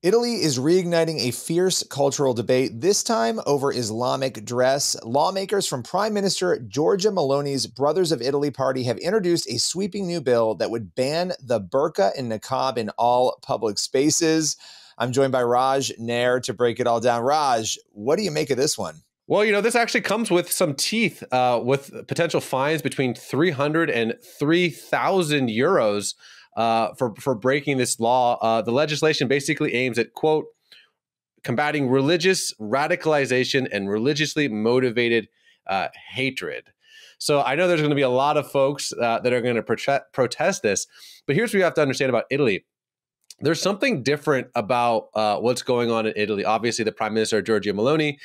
Italy is reigniting a fierce cultural debate, this time over Islamic dress. Lawmakers from Prime Minister Giorgia Meloni's Brothers of Italy party have introduced a sweeping new bill that would ban the burqa and niqab in all public spaces. I'm joined by Raj Nair to break it all down. Raj, what do you make of this one? Well, this actually comes with some teeth, with potential fines between 300 and 3,000 euros for breaking this law. The legislation basically aims at, quote, combating religious radicalization and religiously motivated hatred. So I know there's going to be a lot of folks that are going to protest this, but here's what you have to understand about Italy. There's something different about what's going on in Italy. Obviously, the Prime Minister, Giorgia Meloni,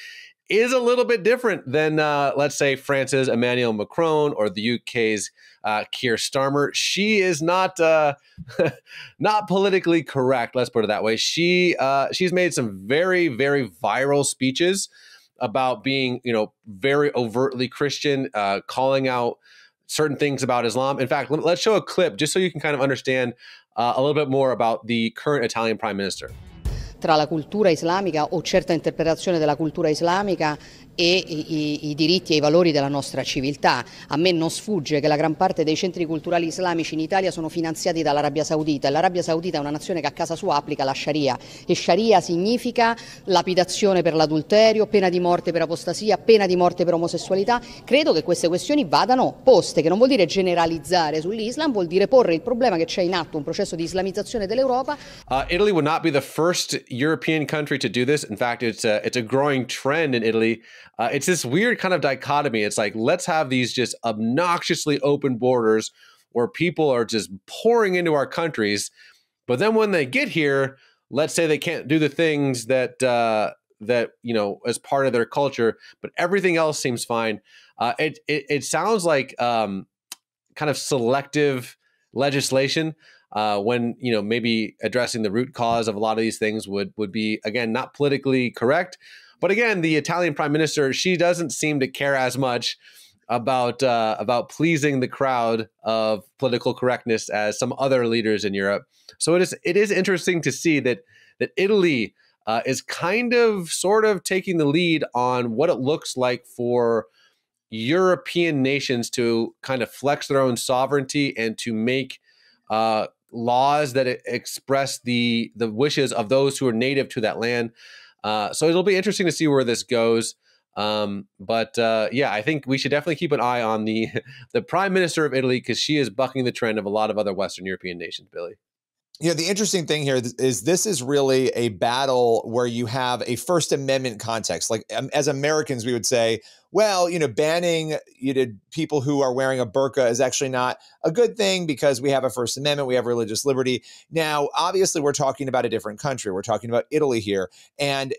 is a little bit different than, let's say, France's Emmanuel Macron or the UK's Keir Starmer. She is not not politically correct. Let's put it that way. She's made some very, very viral speeches about being, very overtly Christian, calling out certain things about Islam. In fact, let's show a clip just so you can kind of understand a little bit more about the current Italian Prime Minister. Tra la cultura islamica o certa interpretazione della cultura islamica e i diritti e i valori della nostra civiltà. A me non sfugge che la gran parte dei centri culturali islamici in Italia sono finanziati dall'Arabia Saudita e l'Arabia Saudita è una nazione che a casa sua applica la Sharia e Sharia significa lapidazione per l'adulterio, pena di morte per apostasia, pena di morte per omosessualità. Credo che queste questioni vadano poste, che non vuol dire generalizzare sull'Islam, vuol dire porre il problema che c'è in atto un processo di islamizzazione dell'Europa. Italy would not be the first European country to do this. In fact, it's a growing trend in Italy. It's this weird kind of dichotomy. It's like, let's have these just obnoxiously open borders where people are just pouring into our countries. But then when they get here, let's say they can't do the things that, as part of their culture, but everything else seems fine. It sounds like kind of selective legislation when, maybe addressing the root cause of a lot of these things would be, again, not politically correct. But again, the Italian Prime Minister, she doesn't seem to care as much about pleasing the crowd of political correctness as some other leaders in Europe. So it is interesting to see that Italy is kind of sort of taking the lead on what it looks like for European nations to kind of flex their own sovereignty and to make laws that express the wishes of those who are native to that land. So it'll be interesting to see where this goes. I think we should definitely keep an eye on the Prime Minister of Italy, because she is bucking the trend of a lot of other Western European nations, Billy. The interesting thing here is this is really a battle where you have a First Amendment context. Like, as Americans, we would say, well, banning people who are wearing a burqa is actually not a good thing because we have a First Amendment, we have religious liberty. Now, obviously, we're talking about a different country. We're talking about Italy here. And,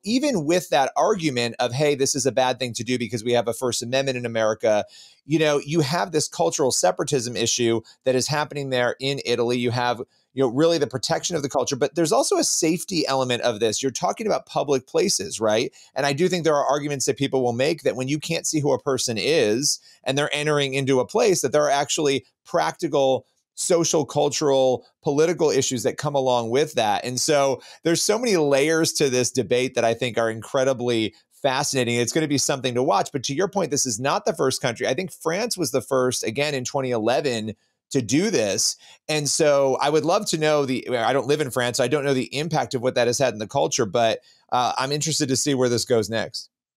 even with that argument of, hey, this is a bad thing to do because we have a First Amendment in America, you have this cultural separatism issue that is happening there in Italy. You have really the protection of the culture, but there's also a safety element of this. You're talking about public places, right? And I do think there are arguments that people will make that when you can't see who a person is and they're entering into a place, that there are actually practical social, cultural, political issues that come along with that. And so there's so many layers to this debate that I think are incredibly fascinating. It's going to be something to watch. But to your point, this is not the first country. I think France was the first, again, in 2011, to do this. And so I would love to know I don't live in France, so I don't know the impact of what that has had in the culture, but I'm interested to see where this goes next.